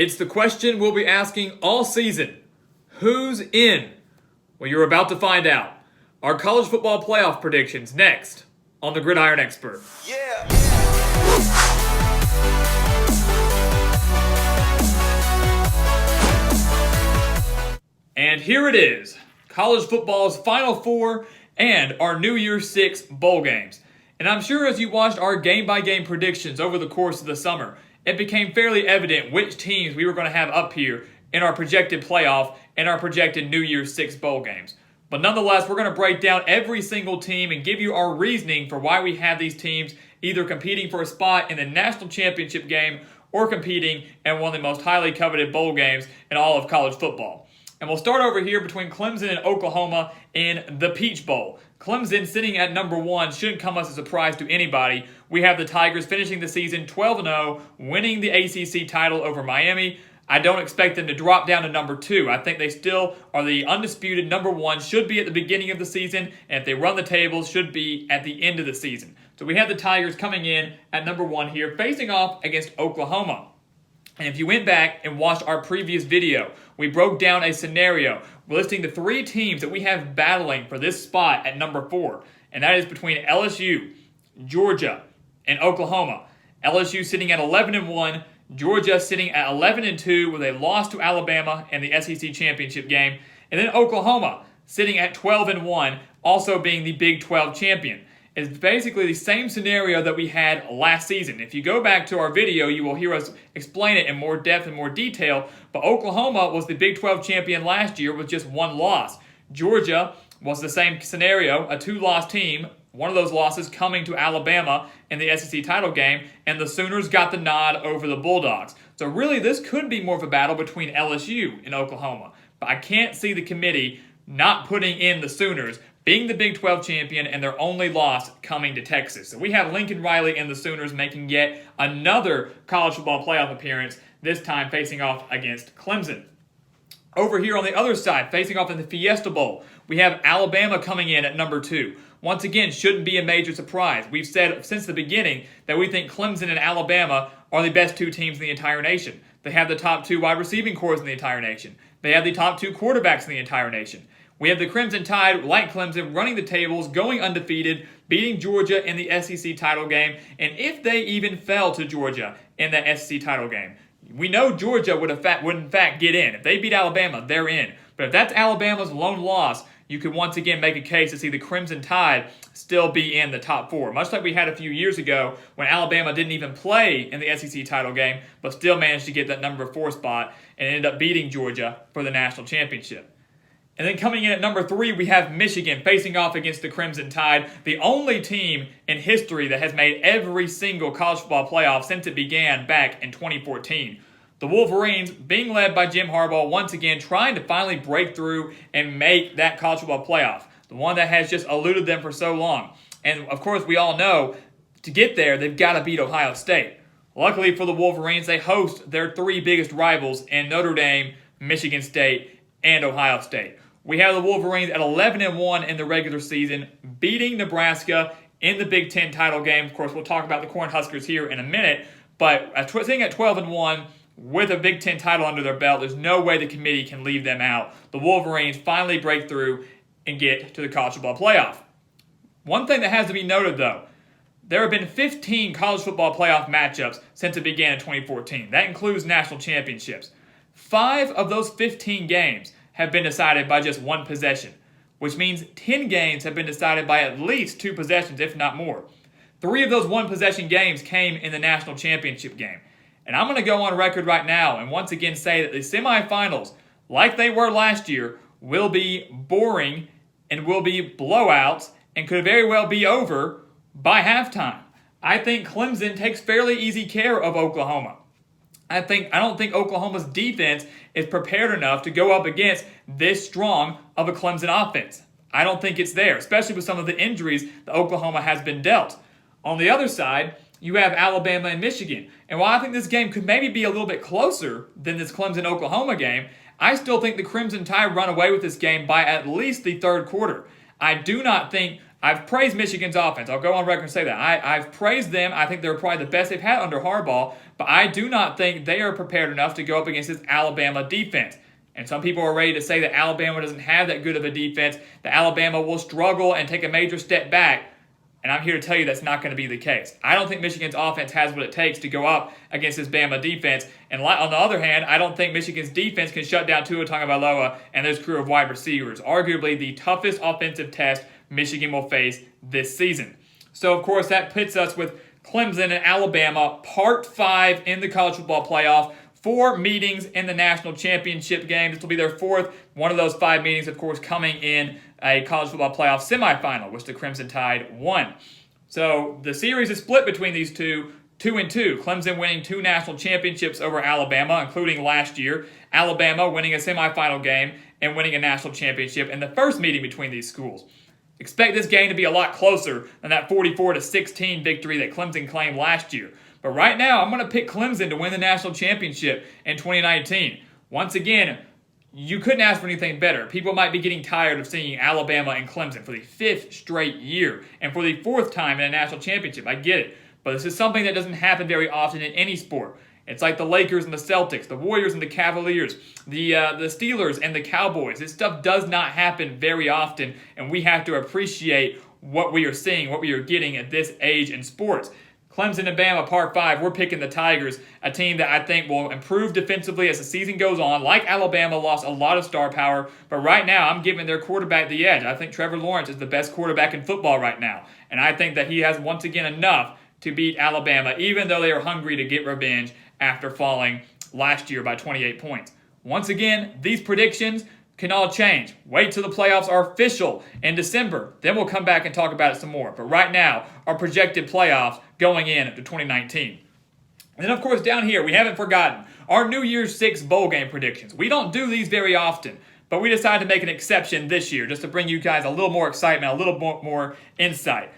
It's the question we'll be asking all season. Who's in? Well, you're about to find out. Our college football playoff predictions next on the Gridiron Expert. Yeah. And here it is, college football's Final Four and our New Year's Six bowl games. And I'm sure as you watched our game-by-game predictions over the course of the summer, it became fairly evident which teams we were going to have up here in our projected playoff and our projected New Year's Six bowl games. But nonetheless, we're going to break down every single team and give you our reasoning for why we have these teams either competing for a spot in the national championship game or competing in one of the most highly coveted bowl games in all of college football. And we'll start over here between Clemson and Oklahoma in the Peach Bowl. Clemson sitting at number 1 shouldn't come as a surprise to anybody. We have the Tigers finishing the season 12-0, winning the ACC title over Miami. I don't expect them to drop down to number 2. I think they still are the undisputed number 1, should be at the beginning of the season, and if they run the tables, should be at the end of the season. So we have the Tigers coming in at number 1 here, facing off against Oklahoma. And if you went back and watched our previous video, we broke down a scenario listing the 3 teams that we have battling for this spot at number 4. And that is between LSU, Georgia, and Oklahoma. LSU sitting at 11-1, Georgia sitting at 11-2 with a loss to Alabama in the SEC championship game. And then Oklahoma sitting at 12-1, also being the Big 12 champion. It's basically the same scenario that we had last season. If you go back to our video, you will hear us explain it in more depth and more detail. But Oklahoma was the Big 12 champion last year with just 1 loss. Georgia was the same scenario, a 2-loss team, one of those losses coming to Alabama in the SEC title game, and the Sooners got the nod over the Bulldogs. So really, this could be more of a battle between LSU and Oklahoma. But I can't see the committee not putting in the Sooners, being the Big 12 champion and their only loss coming to Texas. So we have Lincoln Riley and the Sooners making yet another college football playoff appearance, this time facing off against Clemson. Over here on the other side, facing off in the Fiesta Bowl, we have Alabama coming in at number 2. Once again, shouldn't be a major surprise. We've said since the beginning that we think Clemson and Alabama are the best 2 teams in the entire nation. They have the top 2 wide receiving corps in the entire nation. They have the top 2 quarterbacks in the entire nation. We have the Crimson Tide, like Clemson, running the tables, going undefeated, beating Georgia in the SEC title game, and if they even fell to Georgia in that SEC title game, we know Georgia would in fact get in. If they beat Alabama, they're in. But if that's Alabama's lone loss, you could once again make a case to see the Crimson Tide still be in the top 4, much like we had a few years ago when Alabama didn't even play in the SEC title game, but still managed to get that number 4 spot and ended up beating Georgia for the national championship. And then coming in at number 3, we have Michigan facing off against the Crimson Tide, the only team in history that has made every single college football playoff since it began back in 2014. The Wolverines, being led by Jim Harbaugh, once again trying to finally break through and make that college football playoff, the one that has just eluded them for so long. And of course, we all know to get there, they've got to beat Ohio State. Luckily for the Wolverines, they host their 3 biggest rivals in Notre Dame, Michigan State, and Ohio State. We have the Wolverines at 11-1 in the regular season, beating Nebraska in the Big Ten title game. Of course, we'll talk about the Cornhuskers here in a minute, but sitting at 12-1 with a Big Ten title under their belt, there's no way the committee can leave them out. The Wolverines finally break through and get to the college football playoff. One thing that has to be noted, though, there have been 15 college football playoff matchups since it began in 2014. That includes national championships. 5 of those 15 games have been decided by just 1 possession, which means 10 games have been decided by at least 2 possessions, if not more. 3 of those 1-possession games came in the national championship game. And I'm going to go on record right now and once again say that the semifinals, like they were last year, will be boring and will be blowouts and could very well be over by halftime. I think Clemson takes fairly easy care of Oklahoma. I don't think Oklahoma's defense is prepared enough to go up against this strong of a Clemson offense. I don't think it's there, especially with some of the injuries that Oklahoma has been dealt. On the other side, you have Alabama and Michigan. And while I think this game could maybe be a little bit closer than this Clemson-Oklahoma game, I still think the Crimson Tide run away with this game by at least the 3rd quarter. I do not think I've praised Michigan's offense. I'll go on record and say that. I've praised them. I think they're probably the best they've had under Harbaugh, but I do not think they are prepared enough to go up against this Alabama defense. And some people are ready to say that Alabama doesn't have that good of a defense, that Alabama will struggle and take a major step back. And I'm here to tell you that's not going to be the case. I don't think Michigan's offense has what it takes to go up against this Bama defense. And on the other hand, I don't think Michigan's defense can shut down Tua Tagovailoa and his crew of wide receivers. Arguably the toughest offensive test Michigan will face this season. So, of course, that pits us with Clemson and Alabama, Part 5 in the college football playoff. 4 meetings in the national championship game. This will be their 4th. One of those 5 meetings, of course, coming in a college football playoff semifinal, which the Crimson Tide won. So the series is split between these two, 2-2. Clemson winning 2 national championships over Alabama, including last year. Alabama winning a semifinal game and winning a national championship in the first meeting between these schools. Expect this game to be a lot closer than that 44-16 victory that Clemson claimed last year. But right now, I'm going to pick Clemson to win the national championship in 2019. Once again, you couldn't ask for anything better. People might be getting tired of seeing Alabama and Clemson for the 5th straight year and for the 4th time in a national championship. I get it. But this is something that doesn't happen very often in any sport. It's like the Lakers and the Celtics, the Warriors and the Cavaliers, the Steelers and the Cowboys. This stuff does not happen very often, and we have to appreciate what we are seeing, what we are getting at this age in sports. Clemson and Bama, Part 5, we're picking the Tigers, a team that I think will improve defensively as the season goes on. Like Alabama, lost a lot of star power, but right now I'm giving their quarterback the edge. I think Trevor Lawrence is the best quarterback in football right now, and I think that he has once again enough to beat Alabama, even though they are hungry to get revenge after falling last year by 28 points. Once again, these predictions can all change. Wait till the playoffs are official in December. Then we'll come back and talk about it some more. But right now, our projected playoffs going into 2019. And then, of course, down here, we haven't forgotten our New Year's 6 bowl game predictions. We don't do these very often, but we decided to make an exception this year just to bring you guys a little more excitement, a little more insight.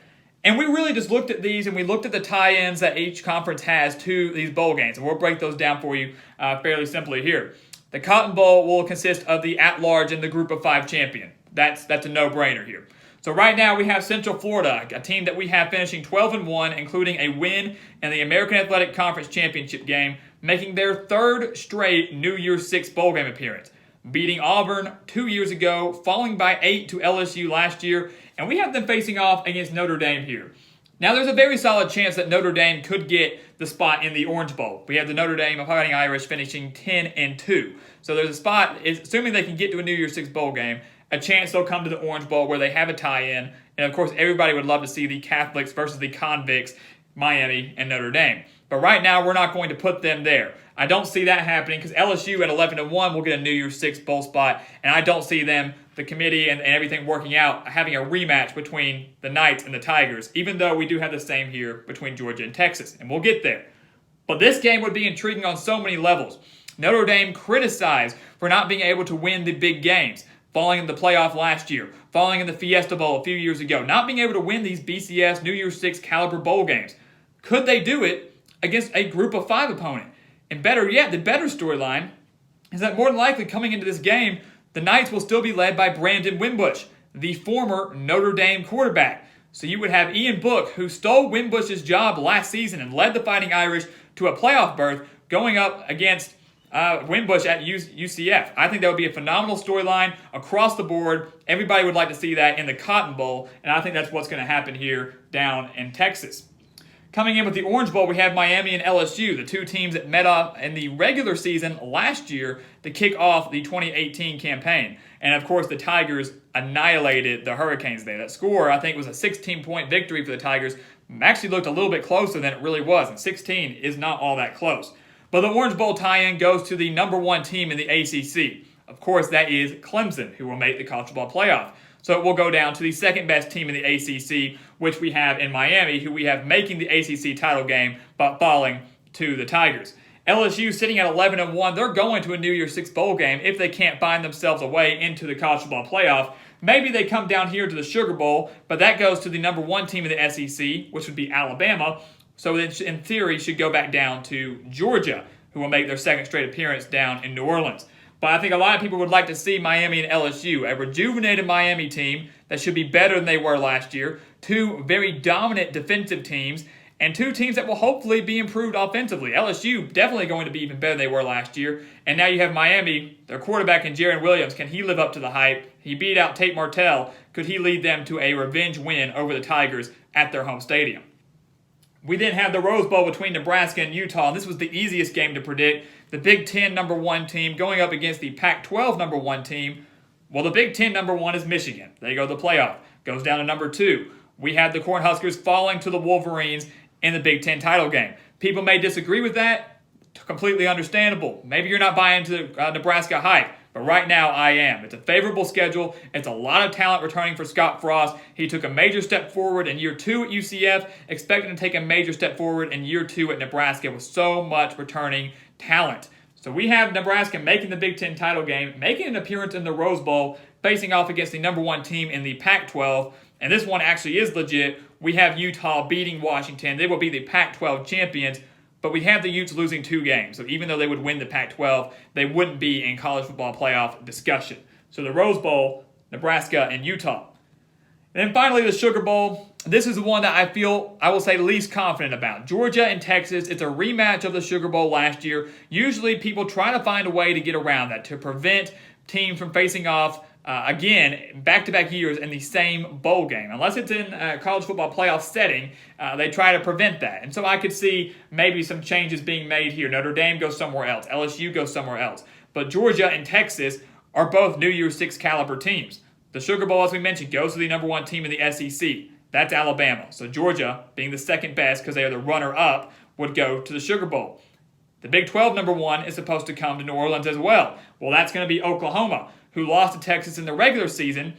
And we really just looked at these and we looked at the tie-ins that each conference has to these bowl games. And we'll break those down for you fairly simply here. The Cotton Bowl will consist of the at-large and the Group of 5 champion. That's a no-brainer here. So right now we have Central Florida, a team that we have finishing 12-1, including a win in the American Athletic Conference Championship game, making their 3rd straight New Year's 6 bowl game appearance, beating Auburn 2 years ago, falling by 8 to LSU last year, and we have them facing off against Notre Dame here. Now, there's a very solid chance that Notre Dame could get the spot in the Orange Bowl. We have the Notre Dame Fighting Irish finishing 10-2. So there's a spot, assuming they can get to a New Year's 6 bowl game, a chance they'll come to the Orange Bowl where they have a tie-in. And, of course, everybody would love to see the Catholics versus the convicts, Miami and Notre Dame. But right now, we're not going to put them there. I don't see that happening because LSU at 11-1 will get a New Year's 6 bowl spot, and I don't see them, the committee and everything working out, having a rematch between the Knights and the Tigers, even though we do have the same here between Georgia and Texas, and we'll get there. But this game would be intriguing on so many levels. Notre Dame criticized for not being able to win the big games, falling in the playoff last year, falling in the Fiesta Bowl a few years ago, not being able to win these BCS New Year's 6 caliber bowl games. Could they do it against a Group of 5 opponent? And better yet, the better storyline is that more than likely coming into this game, the Knights will still be led by Brandon Wimbush, the former Notre Dame quarterback. So you would have Ian Book, who stole Wimbush's job last season and led the Fighting Irish to a playoff berth, going up against Wimbush at UCF. I think that would be a phenomenal storyline across the board. Everybody would like to see that in the Cotton Bowl, and I think that's what's going to happen here down in Texas. Coming in with the Orange Bowl, we have Miami and LSU, the 2 teams that met up in the regular season last year to kick off the 2018 campaign. And, of course, the Tigers annihilated the Hurricanes there. That score, I think, was a 16-point victory for the Tigers. Actually looked a little bit closer than it really was, and 16 is not all that close. But the Orange Bowl tie-in goes to the number 1 team in the ACC. Of course, that is Clemson, who will make the college football playoff. So it will go down to the second best team in the ACC, which we have in Miami, who we have making the ACC title game, but falling to the Tigers. LSU sitting at 11-1, they're going to a New Year's 6 bowl game if they can't find themselves a way into the college football playoff. Maybe they come down here to the Sugar Bowl, but that goes to the number 1 team in the SEC, which would be Alabama. So it, in theory, should go back down to Georgia, who will make their second straight appearance down in New Orleans. But I think a lot of people would like to see Miami and LSU, a rejuvenated Miami team that should be better than they were last year, two very dominant defensive teams, and two teams that will hopefully be improved offensively. LSU definitely going to be even better than they were last year. And now you have Miami, their quarterback in Jaron Williams. Can he live up to the hype? He beat out Tate Martell. Could he lead them to a revenge win over the Tigers at their home stadium? We then have the Rose Bowl between Nebraska and Utah. And this was the easiest game to predict. The Big Ten number 1 team going up against the Pac-12 number 1 team. Well, the Big Ten number 1 is Michigan. They go to the playoff. Goes down to number 2. We have the Cornhuskers falling to the Wolverines in the Big Ten title game. People may disagree with that. Completely understandable. Maybe you're not buying into Nebraska hype, but right now I am. It's a favorable schedule. It's a lot of talent returning for Scott Frost. He took a major step forward in year 2 at UCF, expecting to take a major step forward in year 2 at Nebraska with so much returning talent. So we have Nebraska making the Big Ten title game, making an appearance in the Rose Bowl, facing off against the number 1 team in the Pac-12. And this one actually is legit. We have Utah beating Washington. They will be the Pac-12 champions, but we have the Utes losing 2 games. So even though they would win the Pac-12, they wouldn't be in college football playoff discussion. So the Rose Bowl, Nebraska and Utah. And then finally the Sugar Bowl. This is the one that I will say, least confident about. Georgia and Texas. It's a rematch of the Sugar Bowl last year. Usually people try to find a way to get around that, to prevent teams from facing off again, back-to-back years in the same bowl game. Unless it's in a college football playoff setting, they try to prevent that. And so I could see maybe some changes being made here. Notre Dame goes somewhere else. LSU goes somewhere else. But Georgia and Texas are both New Year's Six caliber teams. The Sugar Bowl, as we mentioned, goes to the number 1 team in the SEC. That's Alabama. So Georgia, being the second best because they are the runner-up, would go to the Sugar Bowl. The Big 12 number 1 is supposed to come to New Orleans as well. Well, that's going to be Oklahoma, who lost to Texas in the regular season,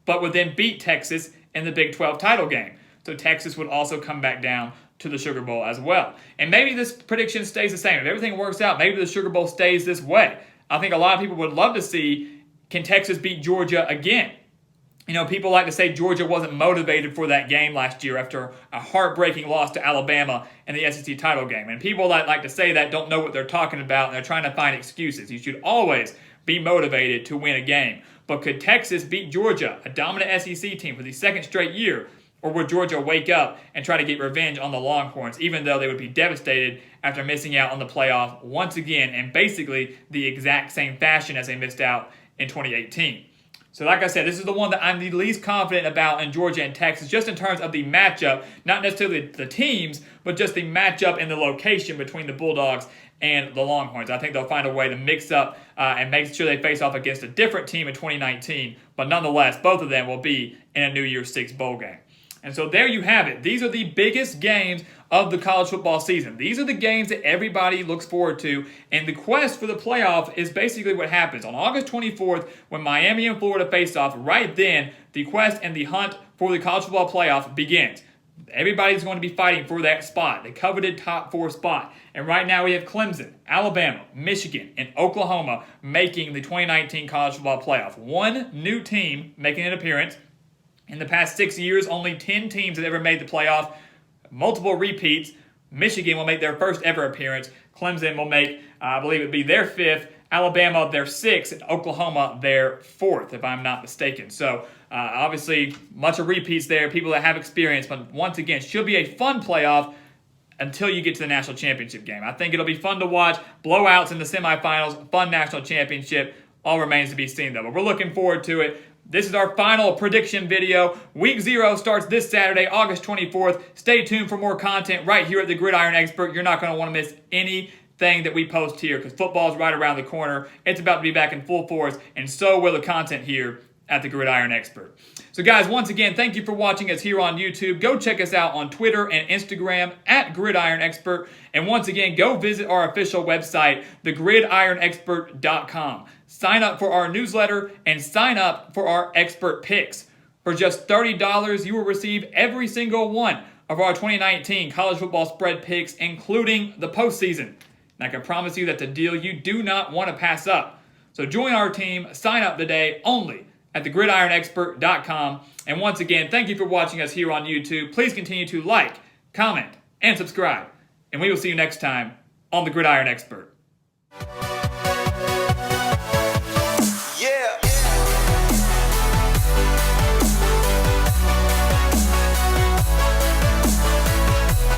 but would then beat Texas in the Big 12 title game. So Texas would also come back down to the Sugar Bowl as well. And maybe this prediction stays the same. If everything works out, maybe the Sugar Bowl stays this way. I think a lot of people would love to see, can Texas beat Georgia again? You know, people like to say Georgia wasn't motivated for that game last year after a heartbreaking loss to Alabama in the SEC title game. And people that like to say that don't know what they're talking about, and they're trying to find excuses. You should always be motivated to win a game. But could Texas beat Georgia, a dominant SEC team, for the second straight year? Or would Georgia wake up and try to get revenge on the Longhorns, even though they would be devastated after missing out on the playoff once again in basically the exact same fashion as they missed out in 2018? So like I said, this is the one that I'm the least confident about in Georgia and Texas, just in terms of the matchup, not necessarily the teams, but just the matchup and the location between the Bulldogs and the Longhorns. I think they'll find a way to mix up and make sure they face off against a different team in 2019, but nonetheless, both of them will be in a New Year's Six bowl game. And so there you have it. These are the biggest games of the college football season. These are the games that everybody looks forward to, and the quest for the playoff is basically what happens. On August 24th, when Miami and Florida face off, right then, the quest and the hunt for the college football playoff begins. Everybody's going to be fighting for that spot, the coveted top 4 spot. And right now we have Clemson, Alabama, Michigan, and Oklahoma making the 2019 college football playoff. One new team making an appearance. In the past 6 years, only 10 teams have ever made the playoff. Multiple repeats. Michigan will make their first ever appearance. Clemson will make, I believe it would be their 5th. Alabama their 6th. And Oklahoma their 4th, if I'm not mistaken. So, obviously, much of repeats there. People that have experience. But once again, should be a fun playoff until you get to the national championship game. I think it'll be fun to watch. Blowouts in the semifinals. Fun national championship. All remains to be seen, though. But we're looking forward to it. This is our final prediction video. Week 0 starts this Saturday, August 24th. Stay tuned for more content right here at the Gridiron Expert. You're not going to want to miss anything that we post here because football is right around the corner. It's about to be back in full force, and so will the content here at the Gridiron Expert. So guys, once again, thank you for watching us here on YouTube. Go check us out on Twitter and Instagram at Gridiron Expert. And once again, go visit our official website, thegridironexpert.com. Sign up for our newsletter and sign up for our expert picks. For just $30, you will receive every single one of our 2019 college football spread picks, including the postseason. And I can promise you that's a deal you do not want to pass up. So join our team, sign up today only at thegridironexpert.com. And once again, thank you for watching us here on YouTube. Please continue to like, comment, and subscribe. And we will see you next time on The Gridiron Expert.